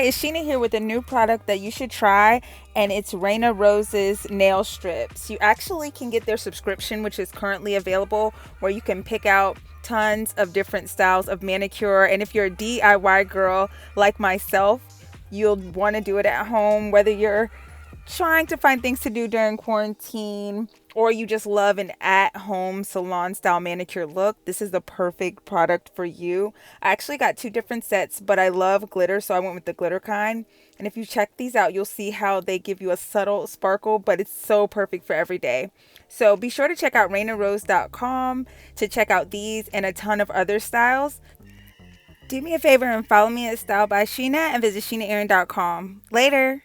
Hi, it's Sheena here with a new product that you should try, and it's Reyna Rose's nail strips. You actually can get their subscription, which is currently available, where you can pick out tons of different styles of manicure. And if you're a DIY girl like myself, you'll want to do it at home, whether you're trying to find things to do during quarantine or you just love an at-home salon style manicure look. This is the perfect product for you. I actually got two different sets, but I love glitter, so I went with the glitter kind. And if you check these out, you'll see how they give you a subtle sparkle, but it's so perfect for every day. So be sure to check out reynarose.com to check out these and a ton of other styles. Do me a favor and follow me at StyleBySheena and visit sheenaaaron.com. Later.